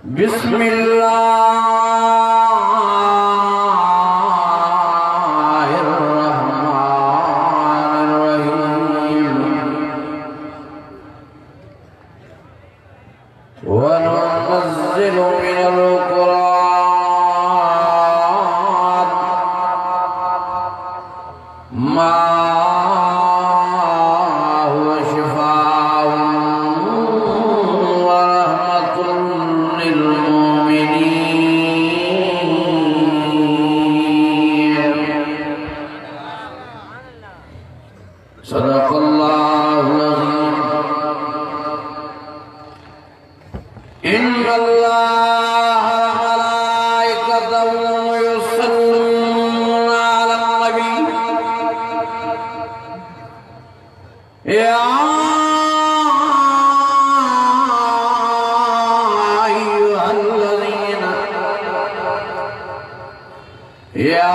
बिस्मिल्लाहिर्रहमानिर्रहीम। वनुनज़्ज़िलु मिनल क़ुरआन मा हुवा शिफ़ाउन व रहमतुल लिल मुमिनीन। सदक़ल्लाहुल अज़ीम। इन्नल्लाह व मलाइकतहु युस्सल्लूना अलन नबी या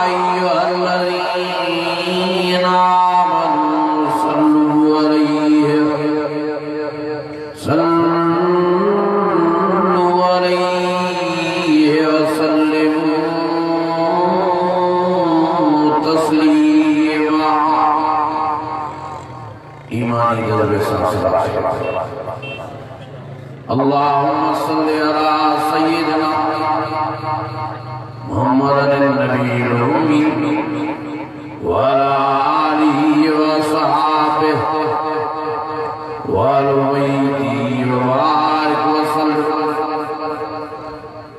अय्युहल्लज़ीना आमनू सल्लू अलैहि वसल्लिमू तस्लीमा। ईमानी जज़्बे से अल्लाहुम्मा सल्लि अला सय्यिदिना मुहम्मदिन नबिय्यिल उम्मी व अला आलिहि व सहाबिहि व अहलि बैतिही व बारिक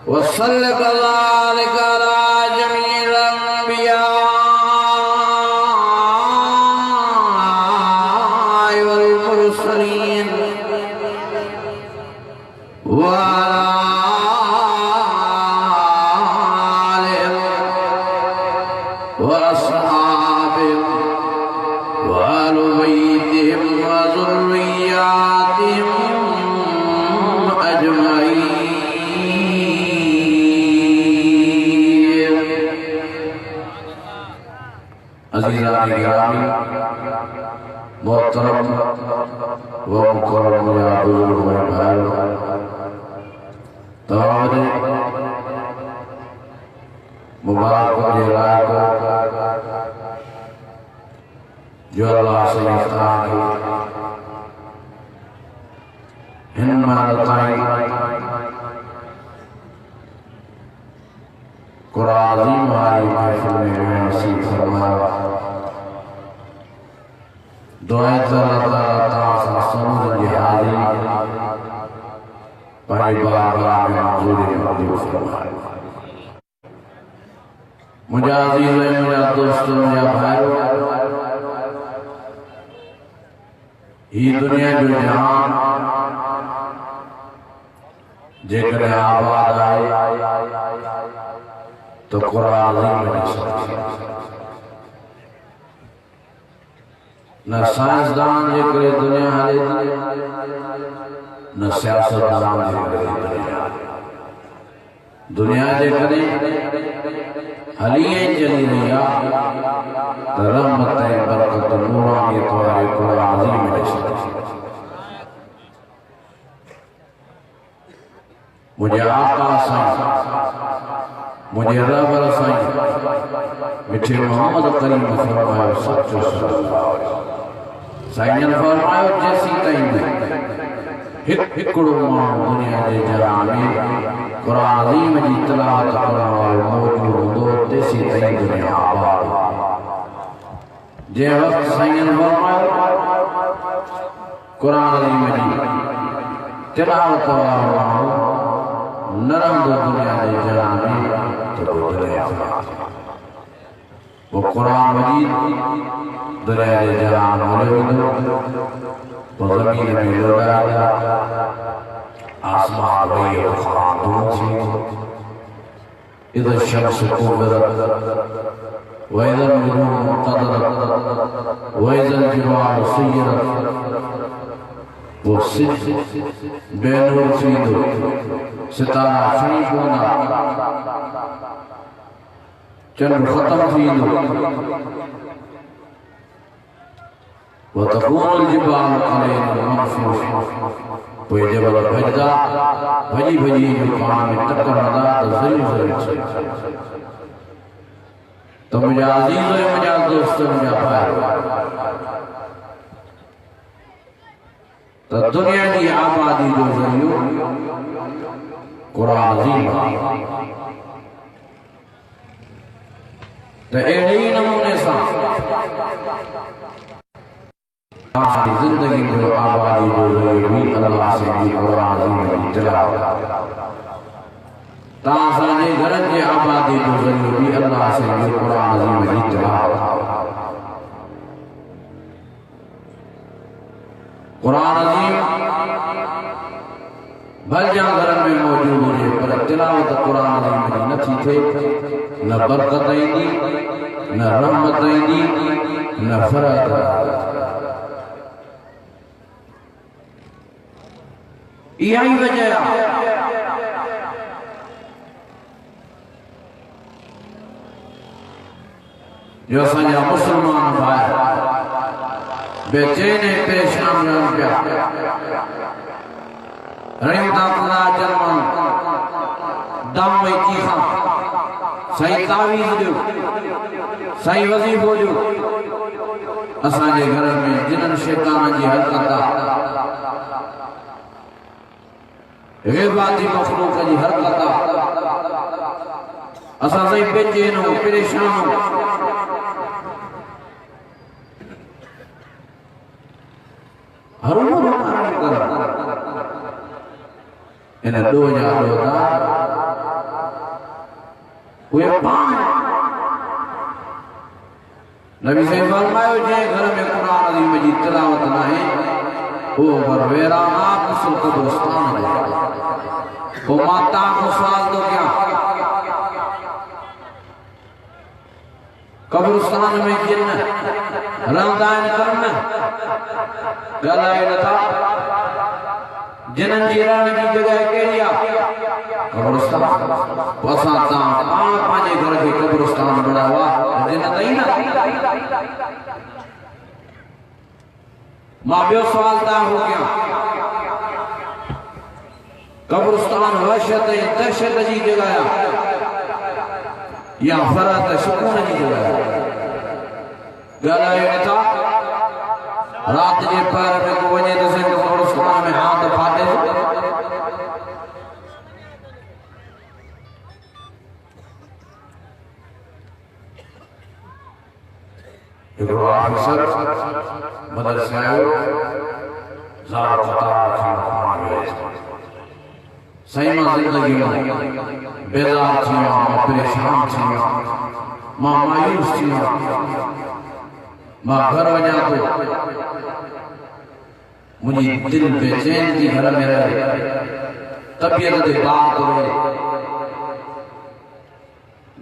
व सल्लि कज़ालिका अला जमीइल अंबिया वल मुरसलीन व अज़ीज़ान गिरामी मोहतरम व मुकर्रम या बुजुर्ग मेरे भाइयों, तमाम मुबारक रात जो अल्लाह से अता की हिम्मत कुरान अज़ीम वाली महफिल में नसीब फरमाया। दुआ अल्लाह ताला समझ हाजिर पाई बारगाह में मंजूरी मंजूर फरमाए। मुझे अजीज है, मेरा दोस्तों, मेरा भाइयों, ये दुनिया जो जहान जेकर आबाद आए तो कुरान में न साइंसदान जेकर दुनिया हाले न सियासतदान जेकर दुनिया जेकर हलिए चली रही रहमत बरकत नूरानी तुम्हारे कुरान अज़ीम में मुझे आका साईं, मुझे रब साईं मिठे मोहम्मद करीम फरमायो सच्चो साईं ने फरमायो जैसी कहीं हिकड़ो माण्हू दुनिया जे जहान में कुरान अज़ीम जी तिलावत करण वारो मौजूद हूंदो तेसी ताईं दुनिया आबाद। जे वक्त साईं ने फरमायो कुरान अज़ीम जी तिलावत वारो माण्हू न रहंदो दुनिया जे जहान में तो दुनिया वो कुरान मजीद दुनिया जे जहान में हूंदो तो ज़मीन में लौटाया आसमान वही खामोश थी। इधर शम्स कुव्वरत व इधर नुजूम मुक़द्दरत व इधर जिबाल सुय्यरत वो सिद्ध बेनूर थींदो सितारा छणी पवंदा चंड ख़त्म थींदो वतकूनुल जिबाल कलैन मंफूश पोइ जबल भजदा भजी भजी जो पाण में टक्कर हणंदा त ज़रूर ज़रूर तो मुझा अजीज है मुझा दोस्त मुझा भाई तो दुनिया की आबादी जो ज़रियो कुरान अज़ीम तो अहिड़े ही नमूने सां जिंदगी जो आबादी जो ज़रियो भी अल्लाह से भी कुरान अज़ीम की तिलावत तासाने घरन के आबादी जो ज़रियो भी अल्लाह से भी कुरान अज़ीम की तिलावत कुरान अज़ीम भल जा घरन में मौजूद हुजे पर तिलावत कुरान अज़ीम की नथी थे न बरकत ईंदी न रहमत ईंदी न फरत इहा ही वजह जो असांजा मुसलमान भाई बेचैन परेशान रहन पिया रहियूं था खुदा जर्मन दम में चीखा सही तावीज़ ॾियो सही वज़ीफ़ो ॾियो असांजे घर में जिन्हनि शैतान जी हरकत ग़ैबाती मख़लूक़ जी हरकत असां सही बेचैन हो परेशान हो हरू कर इन दो जा दोदा हुए पान नबी से फरमायो जे घर में कुरान अज़ीम जी तिलावत ना है वो घर वेराना कुसल कब्रिस्तान है वो माता को सवाल दो क्या कब्रिस्तान में जिन्न रहंदाइन करन गलाए नथा जिन्हनि जी रहण जी जगह कहिड़ी आहे कब्रिस्तान असां तव्हां पाण पंहिंजे घर खे कब्रिस्तान बणायो आहे जिन तई न मां ॿियो सवाल तव्हांखो कयां कब्रिस्तान वहशत ऐं दहशत जी जगह आहे या फरत सुकून जी जगह आहे ॻाल्हायो नथा रात के पैर में को वने तो से कब्रिस्तान में हाथ फाटे एक ऑफिसर मदरसे आयो ज़ार खता खान मांगे सही मां जिंदगी में बेजार थी मां परेशान थी मां मायूस थी मां घर वञा तो मुझे दिल बेचैन थी घर में रहे तबियत ते बात रहे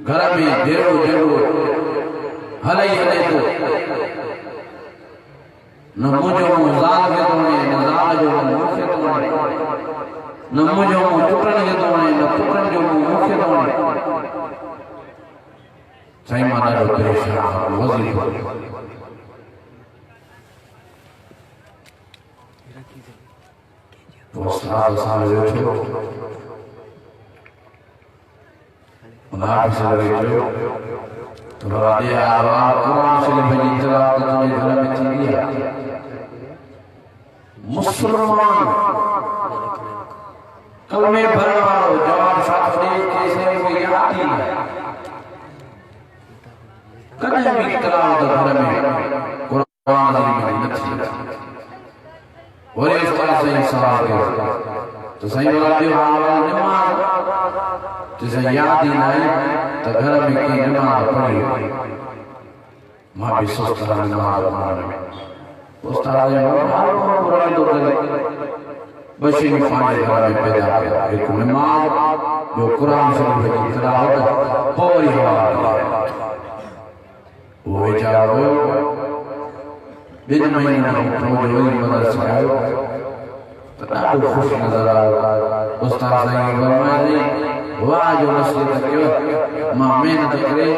घर में जहिड़ो जहिड़ो हले तो न मुंहिंजो मुंहुं ज़ाल खे थो वणे न ज़ाल जो मुंहुं मूंखे थो वणे न मुंहिंजो मुंहुं पुटनि खे थो वणे न पुटनि जो मुंहुं मूंखे थो वणे साईं मां ॾाढो परेशान आहियां वज़ीफ़ो उस्ताद साहब वेठो उन्हां से वेठो तो राधे आवाज़ कुरान शरीफ जी तिलावत तुंहिंजे घर में थींदी आहे मुसलमान कलमे भरण वारो जवाब साफ़ ॾे कैसे कोई याद ही है कॾहिं बि तिलावत घर में कुरान जी में न थी वरी उस्ताद साईं सवाल कयो तो साईं वाला ॿियो हाल नमाज़ जिसे याद ही नहीं तो घर में की नमाज पढ़ी मां भी सोचता नमाज पढ़ने में उस्ताद ने हाल बुराई तो करे बशी में पानी घर में पैदा किया एक नमाज जो कुरान शरीफ की तिलावत पूरी हुआ वो बेचारा बिन महीने में रोज मदरसे आयो तो ॾाढो खुश नजर आयो उस्ताद साईं फरमाए वाह जो नसीहत कयो मां मेहनत करे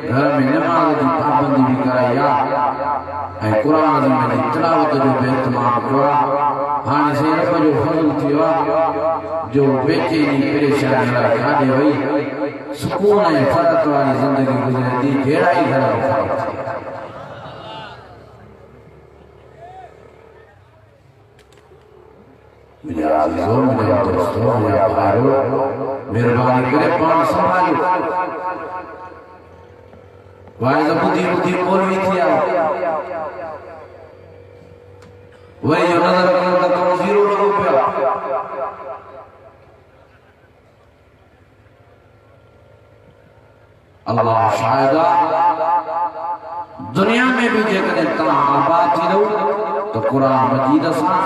घर में नमाज जी पाबंदी भी कराई आहे कुरान में तिलावत जो बेतमाम हुआ हाने से रब जो फजल थिया जो बेचैनी परेशानी वाली काने वई सुकून है फरत वाली जिंदगी गुजरे थी जेड़ा ही घर में फरक थी मेरे आज़िज़ों मेरे दोस्तों मेरे भाइयों मेहरबानी करे पान संभालो वाइज़ बुद्धि मौलवी थिया वही जो नजर करो तो कम जीरो लगो पे अल्लाह शायदा दुनिया में भी जेकॾहिं तव्हां आबाद थी रहो तो कुरान मजीद सां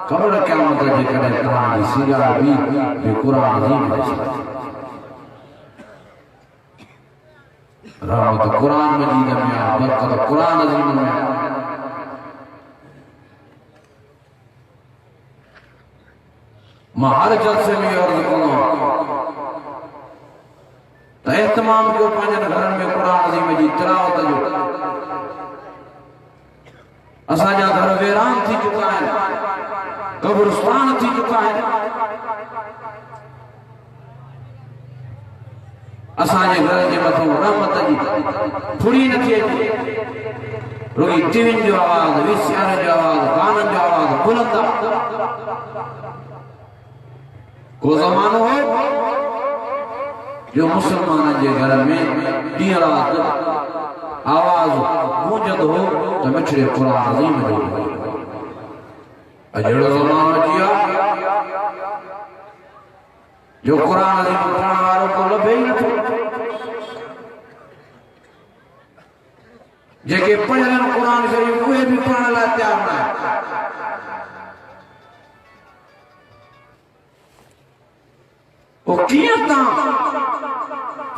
क़ब्र क़यामत जेकॾहिं तव्हांजी सिगार बि कुरान अज़ीम में रहमत कुरान मजीद में बरकत कुरान अज़ीम में हर जलसे में अर्ज करो तो एहतमाम जो पंहिंजनि घरनि में कुरान अज़ीम जी तिलावत जो असांजा घर वीरान थी चुका है कब्रिस्तान थी चुका है असांजे घर जे मथां रहमत जी फुड़ी नथी अचे रुॻी टीवियुनि जो आवाज़ वीसीआर जो आवाज़ गाननि जो आवाज़ बुलंद को ज़मानो हो जो मुसलमान के घर में ॾींहुं राति आवाज़ गूंजद हो तो मिठड़े कुरान अज़ीम जो अहिड़ो ज़मानो अची वियो जो कुरान अज़ीम पढ़ण वारो को लभे ई नथो जेके पढ़ियल आहिनि कुरान शरीफ़ उहे बि पढ़ण लाइ तयार न आहिनि वो किया था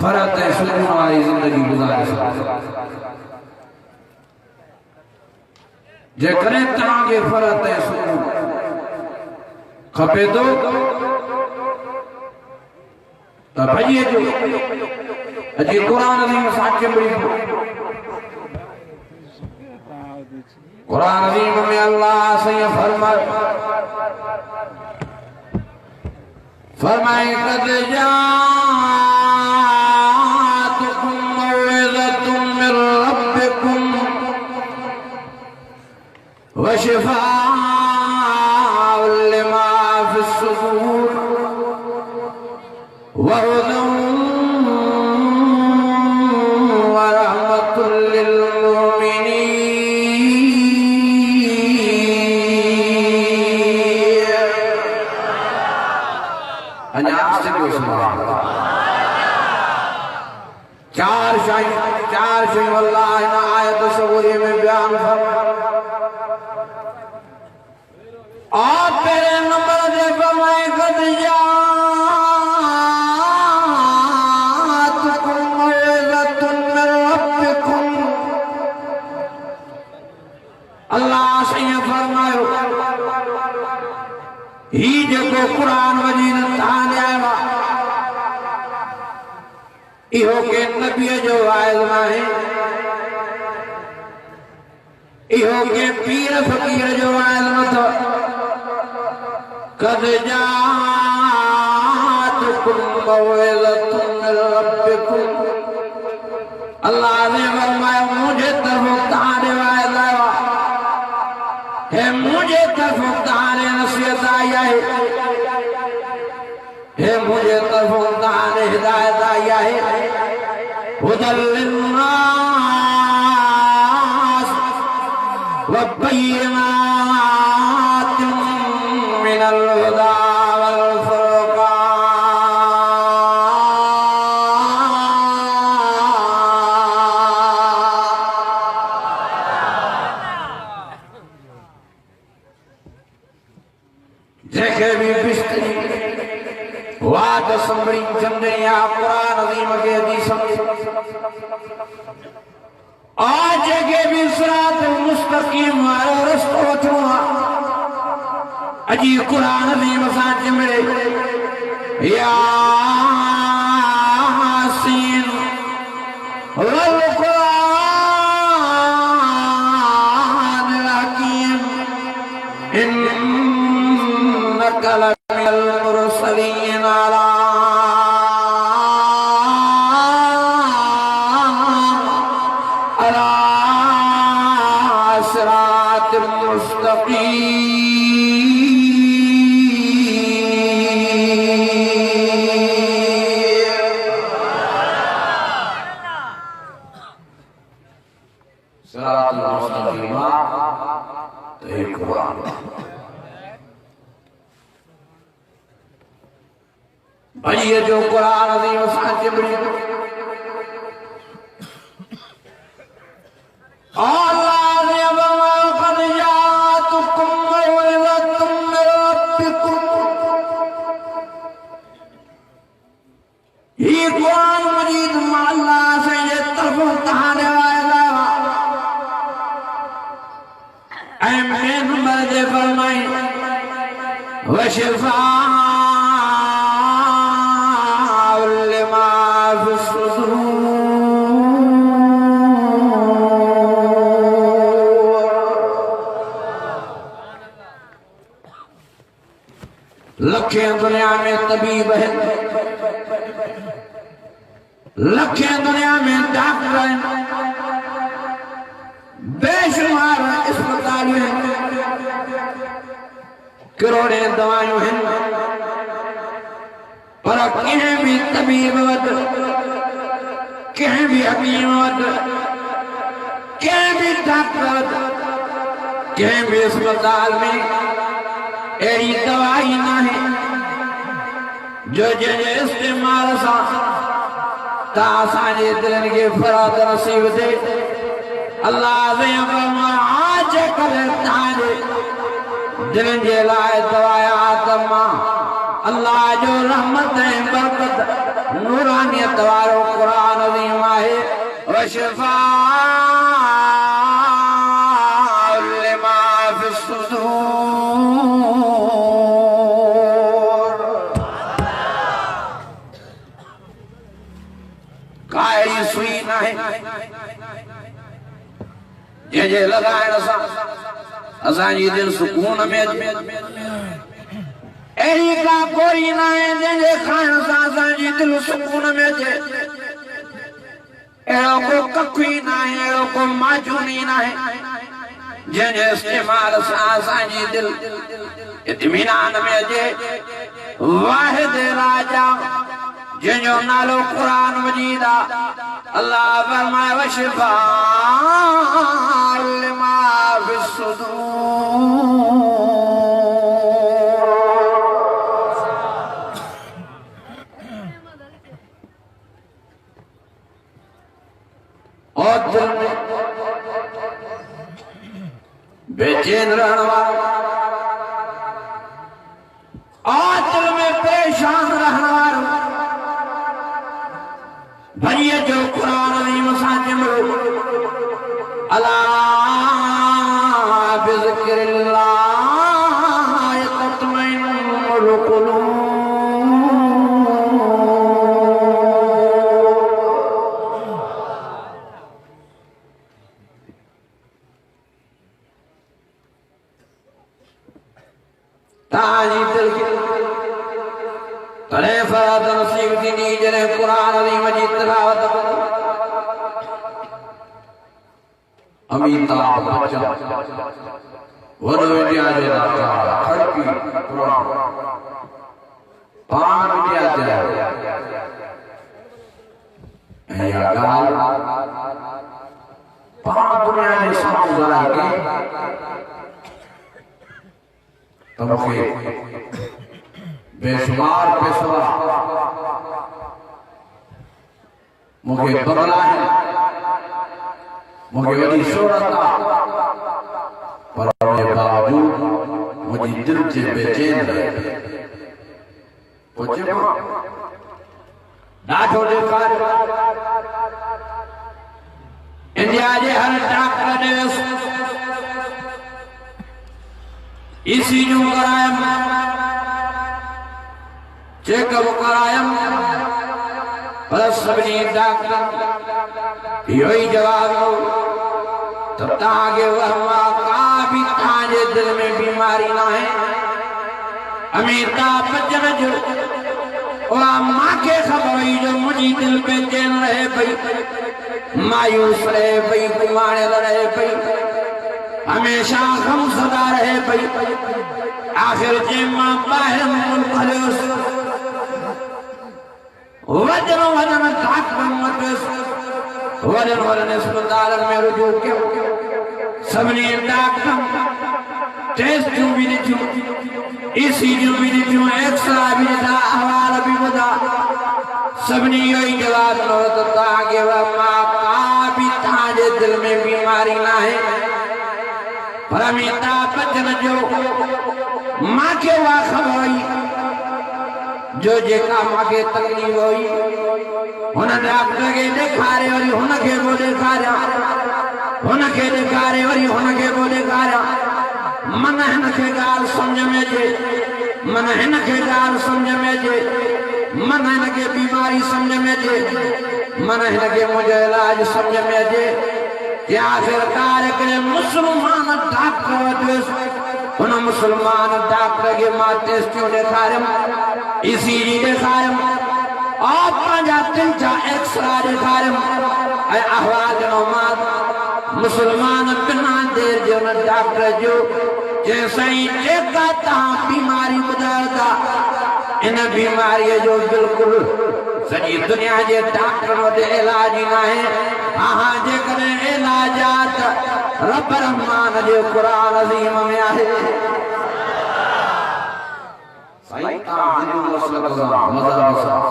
फरत है सुकून वाली जिंदगी गुजारे जे करे तांगे फरत है सुकून खपे तो भइए जो अजी कुरान अज़ीम साचे बड़ी कुरान अज़ीम में अल्लाह से फरमाए कद जातकुम मौइज़तुम मिन रब्बिकुम व शिफ़ाउन लिमा फ़िस्सुदूर व हुदन व रहमतुल लिलमुमिनीन चार शयूं अल्लाह इन आयत सबूरी में बयान और तेरे नंबर दे फरमाए कद जातकुम मौइज़तुम मिन रब्बिकुम अल्लाह से फरमायो ही जेको कुरान मजीद ताने आया इहो के नबी जो वाइज़ है इहो के पीर फकीर जो वाइज़ मत कद जातकुम मौइज़तुम मिन रब्बिकुम अल्लाह ने फरमाया मुझे तरफ तारे वाइज़ आया है मुझे तरफ तारे नसीहत आई है हे मुझे तरफ तारे हिदायत आई है हुदल लिन्नास व बय्यिनातिन मिनल हुदा वल फुरक़ान जेके भी बिस्तरी वाद संभरी जमदनिया कुरान अज़ीम के हदीस आज के भी सिरात मुस्तकीम वारो रस्तो वठो अजी कुरान अज़ीम सां चिमड़े यासीन वल कुरान इन्नका लमिनल मुरसलीन अला सिरातिल मुस्तकीम। सिरातिल मुस्तकीम तो एक कुरान। भाई ये जो कुरान अज़ीम साचे बड़ी अल्लाह ने फरमाया क़द जाअतकुम मौइज़तुम मिन रब्बिकुम। ये कुरान मजीद अल्लाह से ये तरफ तहाने वाला ऐ पैगंबर दे फरमाई व शिफा लखें दुनिया में तबीब है, लखें दुनिया में डॉक्टर है, बेशुमार अस्पताल हैं, करोड़ें दवाइयां हैं, पर कहीं भी तबीब वद, कहीं भी हकीम वद, कहीं भी डॉक्टर वद, कहीं भी अस्पताल में ऐसी दवाई ना है जो जैसे इस्तेमाल सा तासाने दिलन के फराद नसीब दे। अल्लाह ने आज करे ताजे दिलन के लाए दवाया आत्मा। अल्लाह जो रहमत है बरकत नूरानियत वालो कुरान अज़ीम है व शिफा लिमा फिस सुदूर। काई सुई ना है जे लगाए असांजी दिल सुकून में एही का कोई ना है जे खाइण सां असांजी दिल सुकून में अचे। अहिड़ो को कखी ना है, अहिड़ो को माजूनी ना है जंहिंजे इस्तेमाल सां असांजी दिल इत्मीनान में अचे। वाहिद राजा जंहिंजो नालो कुरान मजीद आ। अल्लाह फरमाए व शिफा लिमा फिस सुदूर। और दिल में बेचैन रहने वाला और दिल में परेशान रहने वाला भैया जो कुरान अज़ीम साचे मिलो अला बिज़िक्रिल्लाह तत्मइन्नुल क़ुलूब। ताजी दिल की तले फराद नसीब दी जने कुरान अज़ीम जी तिलावत करो। अमिताभ बच्चन वॾो इंडिया जे राजा खड़की कुरान पान इंडिया जे ऐं इहा ॻाल्हि पान दुनिया जे साम्हूं ॻाल्हि कई तो मुझे बेशुमार पैसा मुझे बंगला है, मुझे बड़ी शोहरत पर उसके बावजूद मुझे दिल से बेचैन है। पूछे नाठो देखा इंडिया जे हर डॉक्टर ने इसी जो करायम चेकअप करायम पर सभी डॉक्टर यो ही जवाब दो तब ताके वह का भी ताजे दिल में बीमारी ना है अमिताभ बच्चन जो माँ के खबर जो मुझी दिल पे चैन रहे पई, मायूस रहे पई, कुमार रहे पई, हमेशा गम सदा रहे पई। आखिर जे मां बाहर मुल्क हलियोस, वजन वजन ताक मत वजन वजन अस्पताल में रुजू क्यों सबने डॉक्टर टेस्ट भी ॾिठियूं, ईसीजी भी ॾिठियूं, एक्सरा भी ॾिठा, अहवाल भी ॿुधा, सभिनी इहो ई जवाब ॾिनो त तव्हांखे मां का बि तव्हांजे दिल में बीमारी न आहे। पर अमिताभ बच्चन जो मां खे उहा ख़बर हुई जो जेका मूंखे तकलीफ़ हुई हुन डॉक्टर खे ॾेखारे वरी हुनखे पोइ ॾेखारियां, हुनखे ॾेखारे वरी हुनखे पोइ ॾेखारियां। मन हिनखे ॻाल्हि सम्झ में अचे, मन हिनखे ॻाल्हि सम्झ में अचे, मन हिनखे बीमारी सम्झ में अचे, मन हिनखे मुंहिंजो इलाज सम्झ में अचे। या आखिरकार हिकिड़े मुस्लमान डॉक्टर वटि वियुसि, हुन मुस्लमान डॉक्टर खे मां टेस्टियूं ॾेखारियमि, ईसीजी ॾेखारियमि, और पंहिंजा 3-4 एक्सरा ॾेखारियमि ऐं अहवाल ॾिनोमांसि। मुसलमान बिना देर जे हुन डॉक्टर जो चयो साईं जेका तव्हां बीमारी ॿुधायो था इन बीमारीअ जो बिल्कुलु सॼी दुनिया जे डॉक्टर वटि इलाज ई न आहे। हा जेकॾहिं इलाज आहे त रब रहमान जे क़ुरान अज़ीम में आहे। साईं तव्हां हिंदू मसलक सां मज़हब सां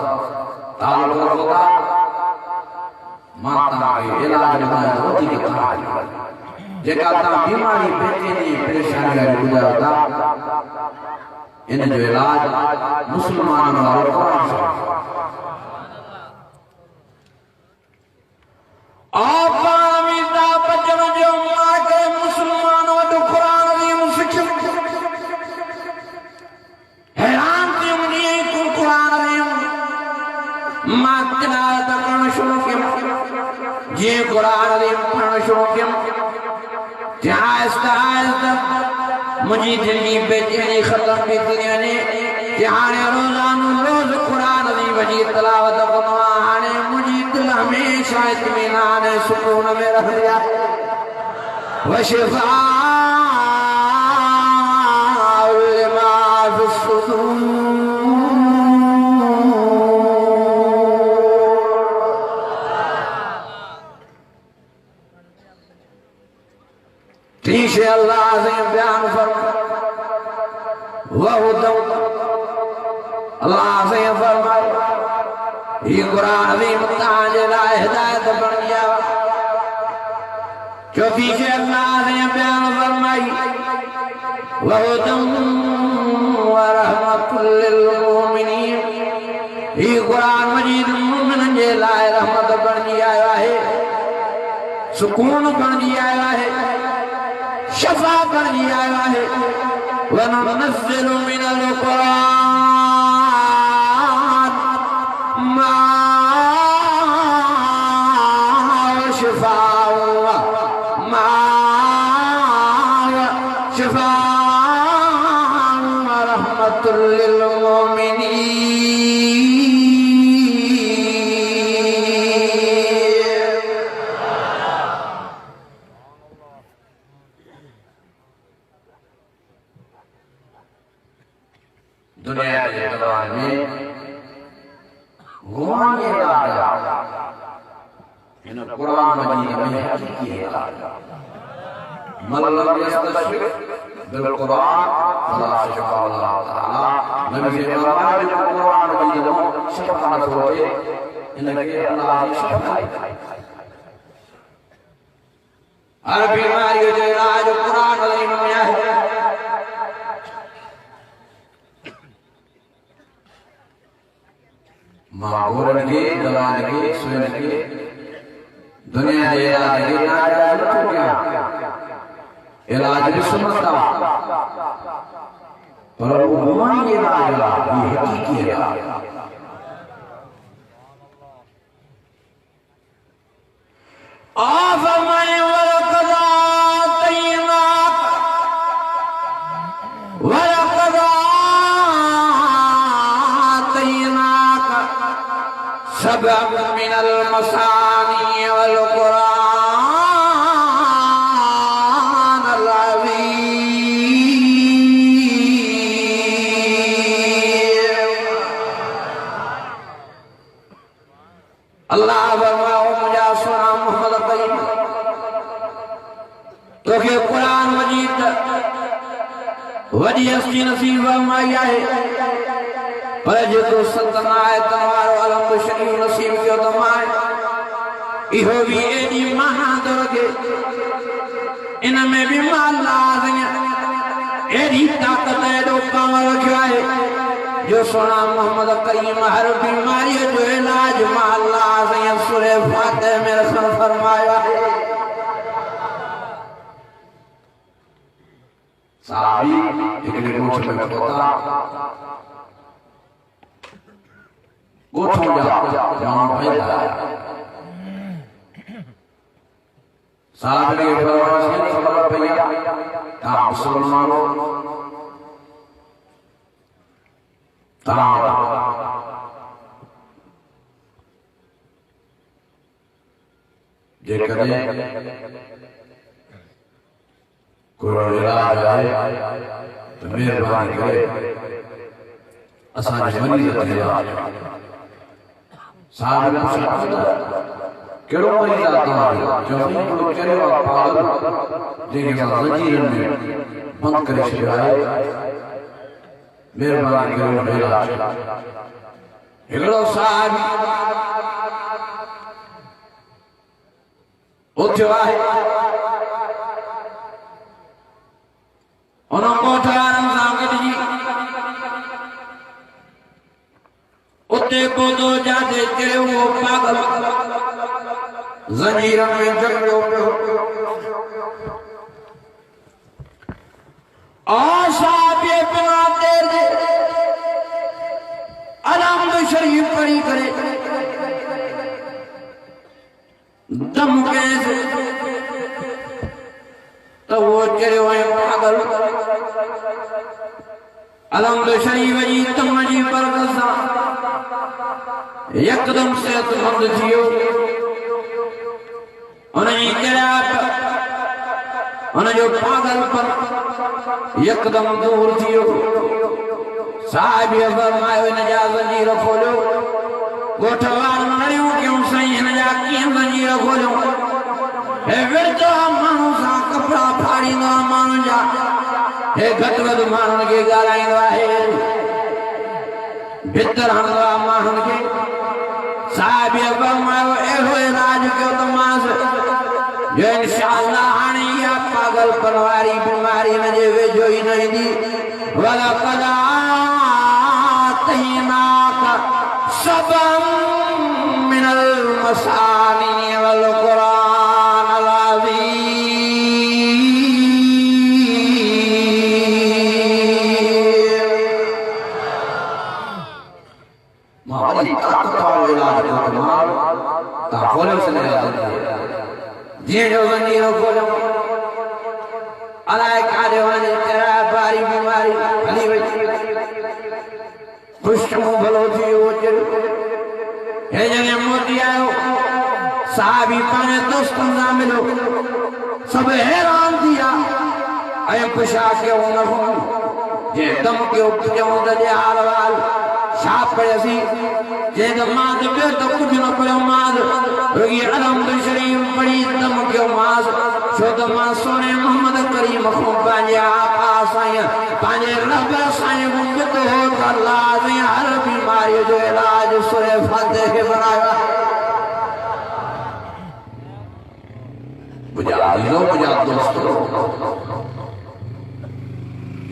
तालुक़ रखो था, मां तव्हांखे इलाज ॿुधायां वधीक तव्हांखे जेका तव्हां बीमारी बेचैनी परेशानी ॿुधायो था इन जो इलाज मुस्लमाननि वारो क़ुरान सां। अमिताभ बच्चन जो मां के मुस्लमान वटि क़ुरान अज़ीम सिखियो, हैरान थी वञी क़ुरान अज़ीम मां तिलावत करणु शुरू कयमि। जीअं क़ुरान अज़ीम पढ़णु शुरू कयमि तीअं आहिस्ता आहिस्ता मुंहिंजी दिलि जी बेचैनी ख़तम थी वञे। हाणे रोज़ानो रोज़ क़ुरान अज़ीम जी तिलावत कंदो आहियां। हाणे मुंहिंजी दिलि हमेशह इत्मीनान ऐं सुकून में रहंदी आहे। वशिफ़ाउ लिमा फ़िस्सुदूर, ठीक है अल्लाह से बयान फरमा अल्लाह से फरमाए ये कुरान अज़ीम ताजे लाए हिदायत बन गया। चौथी से अल्लाह ने बयान फरमाई वहुदम व रहमतुल लिल मोमिनीन, ये कुरान मजीद मोमिनन जे लाए रहमत बन गया है, सुकून बन गया है, शफा बन गया है। वनुनज़्ज़िलु मिनल क़ुरान मा शिफ़ाउ व रहमतुल लिल मोमिनीन। दुनिया के दरबार में घुमाने वाला इन कुरान मजीद में हकीकी है। मल्लम यस्तशफिक बिल कुरान फला शिफा अल्लाह ताला, नबी से फरमाया जो कुरान मजीद में शिफा न होए इनके अल्लाह ने शिफा दी। हर बीमारी जो इलाज कुरान अज़ीम में है। मागोरन के दलाल के सुन के दुनिया के इलाज के नाजायज हो गया, इलाज भी सुनता पर वो घुमाई इलाज ये हकीकी इलाज। आफ़मन वलक़दा तय्यनाक वलक़दा सबब मिनल मसानी वल कुरान अल अज़ीम। अल्लाह फरमाओ मुझा सुना मोहम्मद करीम तो के कुरान मजीद वडी हस्ती नसीब फरमाई है पर जो सतना है तवारो अलम शरीफ नसीब कियो तमाए इहो भी एडी महादर के इन में भी मालाज एडी ताकत एडो पावर रखियो है जो सोना मोहम्मद करीम हर बीमारी जो इलाज मालाज सूरे फातिह में रसूल फरमाया है। साहबी एकले गोठ में पता गोठ जा जान पैदा साहब के फरमान से खबर भैया ता मुसलमानों ता जे कदे कोई इलाज आए तो मेहरबानी करे असांजे मरीज़ खे इलाज साहब ने पूछा कहिड़ो मरीज़ आहे तव्हांजो चयो हिकिड़ो चरियो आहे पागल जंहिंखे मां ज़ंजीरनि में बंदि करे छॾियो आहे मेहरबानी करे हुन जो इलाज हिकिड़ो साहब उथियो आहे उन कोठारनि सां गॾिजी उते पौधो जाते चढ़ियो वो पागल ज़ंजीरनि में जकड़ियो पियो और साहब ये बिना देर जे अलहम्द शरीफ पढ़ी करे दम कैसे तो वो चढ़ियो है पागल अलहम्द शरीफ जी दम जी बरकत सां यकदम सेहतमंद थियो उनजी चढ़िया उनजो पागलपन यकदम दूर थियो। साहिब फरमायो हिन जा ज़ंजीर खोलियो ॻोठ वारनि नड़ियूं कयूं साईं हिन जा कीअं ज़ंजीर खोलियो हे विरतो माण्हू सां कपिड़ा फाड़ींदो आहे माण्हुनि जा हे घटि वधि माण्हुनि खे ॻाल्हाईंदो आहे भितर हणंदो आहे माण्हुनि खे साहिब फरमायो अहिड़ो इलाज कयो त मांसि जो इंशाअल्लाह हाणे इहा पागलपन वारी बीमारी हिनजे वेझो ई न ईंदी। वलक़द आतैनाक सबअम मिनल मसानी वल कुरान अल अज़ीम। मावली ताकत वारो इलाज कयो तमाम ता खोलियो से जीअं जो ज़ंजीर खोलियो अलाए काॾे वञे चढ़ा भारी बीमारी हली वई ख़ुशबू भलो थी वियो हे जॻह मोती आयो साहबी पंहिंजे दोस्तनि सां मिलियो सभु हैरान थी विया ऐं पुछा कयो न हो जे दम कयो चऊं त जे हाल वाल छा पढ़ियसीं जे त मां त ॿियो त कुझु न पढ़ियो मांसि रुॻी अलहम्द शरीफ पढ़ी दम कयो मांसि छो त मां सोने मोहम्मद करीम खां पंहिंजे आका साईं पंहिंजे रब साईं खां ॿुधो हो त अल्लाह साईं हर बीमारीअ जो इलाज सूरे फातिह खे बनायो आहे। मुंहिंजा दोस्तो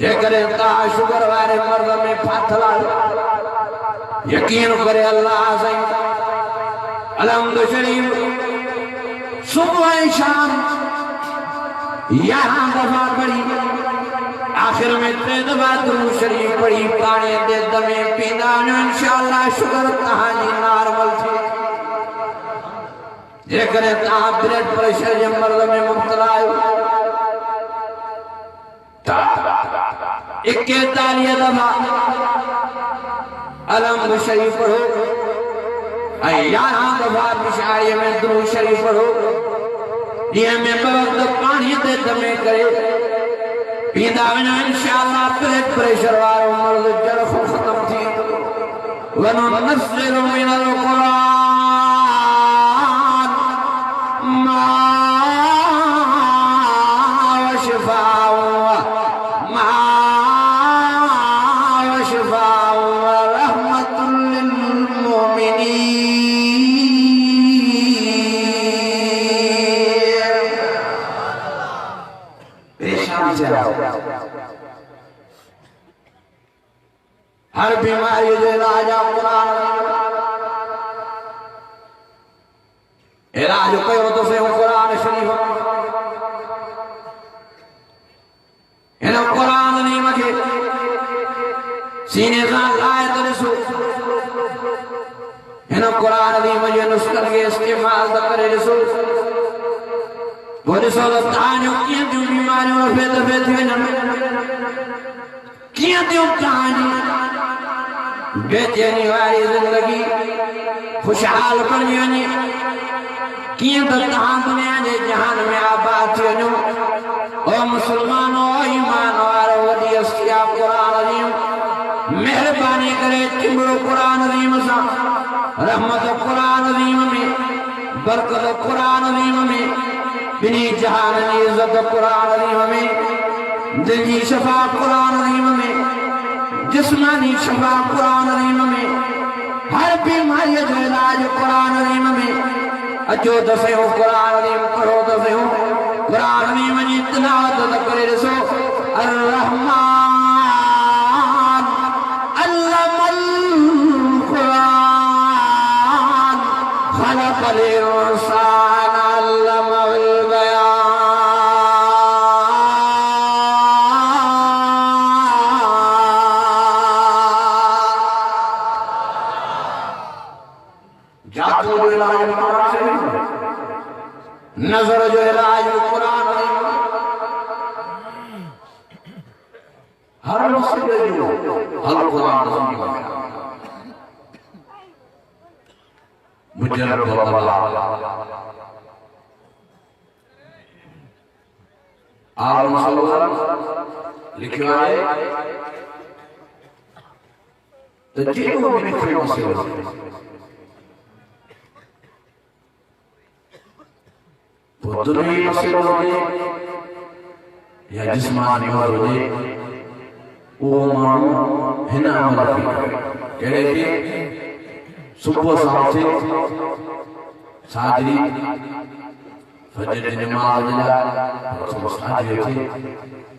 जेकॾहिं तव्हां शुगर वारे मर्द में फाथल आहियो यकीन करे अल्लाह साईं अलहम्द शरीफ सुबह ऐं शाम 11 दफ़ा पढ़ी आखिर में 3 दफ़ा दुरूद शरीफ पढ़ी पानी दे दमे पींदा वञो इंशाअल्लाह शुगर तव्हांजी नॉर्मल थी। जेकॾहिं तव्हां ब्लड प्रेशर जे मर्ज़ में मुब्तला आहियो 41 दफ़ा अलहम्द शरीफ पढ़ो यारा दफा पिछाड़ीअ में दुरूद शरीफ पढ़ो ॾींहं में ॿ वक़्त पाणीअ ते दमे करे पींदा वञो इंशाअल्लाह ब्लड प्रेशर वारो मर्ज़ जड़ ख़त्म थी वनो नस्र मिनल क़ुरान मा हर बीमारी जो इलाज कुरान इलाज कयो तो से कुरान शरीफ इन कुरान ने मखे सीने सां लाए तो ॾिसो इन कुरान ने मुझे नुस्खनि खे इस्तेमाल त करे ॾिसो पोइ ॾिसो त तव्हांजो कीअं थियूं बीमारियूं रफ़े दफ़े थी वञनि कीअं थियूं तव्हांजी बेचैनी वारी जिंदगी खुशहाल बणी वञे कीअं त तव्हां दुनिया जे जहान में आबाद थी वञो ओ मुस्लमानो ईमान वारो वॾी हस्ती आहे क़ुरान अज़ीम महिरबानी करे चिंबड़ो क़ुरान अज़ीम सां रहमत क़ुरान अज़ीम में बरकत क़ुरान अज़ीम में बिनी जहान जी इज्जत क़ुरान अज़ीम में दिल जी शफा क़ुरान अज़ीम में जिस्मानी शफा क़ुरान अज़ीम में हर बीमारी जो इलाज क़ुरान अज़ीम में अचो दफ़े हो क़ुरान अज़ीम पढ़ो दफ़े हो क़ुरान अज़ीम जी तिलावत करे ॾिसो अर्रहमान अल्लमल क़ुरान ख़लक़ल इंसान अल्लमहुल बयान नजर जो इलाज कुरान हर मसले जो हल कुरान मुजरब अल्लाह आलम सल्लल्लाहु लिखियो आहे त जेको बि कोई मसलो दुनिया मसलो हुजे या जिस्मानी मसलो हुजे वो माण्हू हिन अमल खे कहिड़े खे सुबुह सां उथे साजरी फजर जी नमाज़ जे लाइ साजरी उथे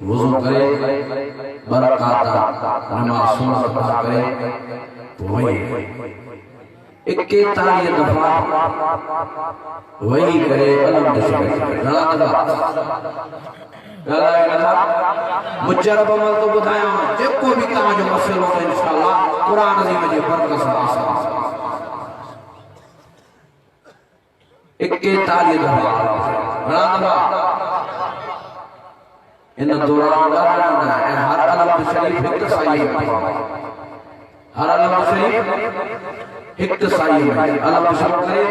वुज़ू करे ॿ रकात नमाज़ सुन्नत अदा करे पोइ वही 41 दफ़ा वही करे अलम मुजरब अमल तो बुधाया जेको भी तव्हांजो मसइलो है इंशाअल्लाह कुरान अज़ीम जे बरकत सां आसान 41 दफ़ा इन दौरान हर अलम शरीफ हिक साई हर अलम शरीफ हिक साई अलम शरीफ करे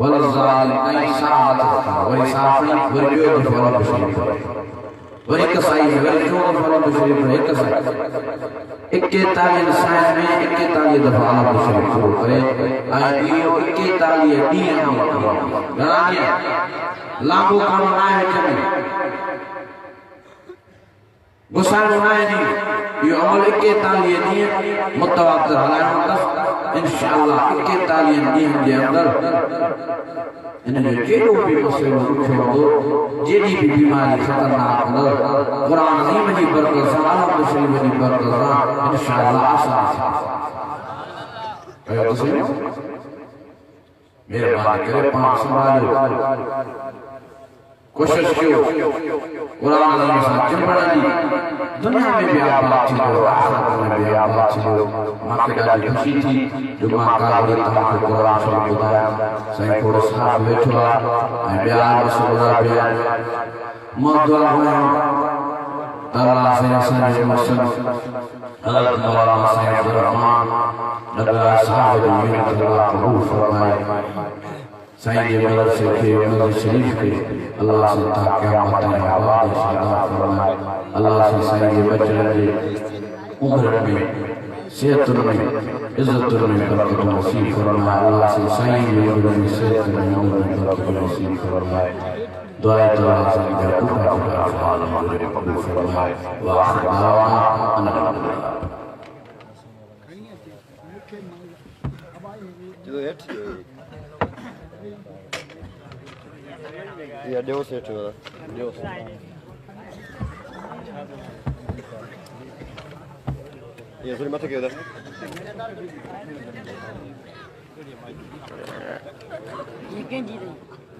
वलज़ाल ऐं साथ वरी साफ़ी वरी ॿियो दफ़ो अलम शरीफ वरी हिक साई वरी टियों दफ़ो अलम शरीफ हिक साई 41 साल में 41 दफ़ा अलम शरीफ शुरू करे ऐं इहो 41 ॾींहं घणा ॾींहं लांबो कम न आहे विच में गुसाइणो न आहे इहो अमल 41 ॾींहं मुतवातिर हलाइणो अथसि इंशाअल्लाह 41 ॾींहंनि जे अंदरि इन जो जेको बि मसइलो ॾुखियो हूंदो जेॾी बि बीमारी ख़तरनाक हूंदव क़ुरान अज़ीम जी बरकत सां अलम शरीफ जी बरकत सां इंशाअल्लाह आसान कयो तो सही महिरबानी करे पाण संभालियो कोशिश कयो क़ुरान अज़ीम सां चिंबड़ जी दुनिया में भी आबाद थी वियो आख़िरत में भी आबाद थी वियो मूंखे ॾाढी ख़ुशी थी जो मां कागड़ी तव्हांखे क़ुरान शरीफ ॿुधायां साईं खोड़ साहब वेठो आहे ऐं ॿिया रसूल ॿिया मां दुआ कयां Allah sayyid Muslim Allah Mawlana Sayyid Rahman Nabi Sahib Allah Qabul फरमाए Sayyid मदरसे के मस्जिद शरीफ के अल्लाह से ता क़यामत में आबाद शादा फरमाए अल्लाह से Sayyid बच्चों की उम्र में सेहत में इज्जत में बरकत नसीब फरमाए अल्लाह से Sayyid में सेहत में उम्र में बरकत नसीब फरमाए दुआ दुआ से दुआ कबूल फरमाए व आखिर दावाना अल्हम्दुलिल्लाह जो है ये देव सेठ वाला देव ये सुन मत के उधर ये क्या जी रही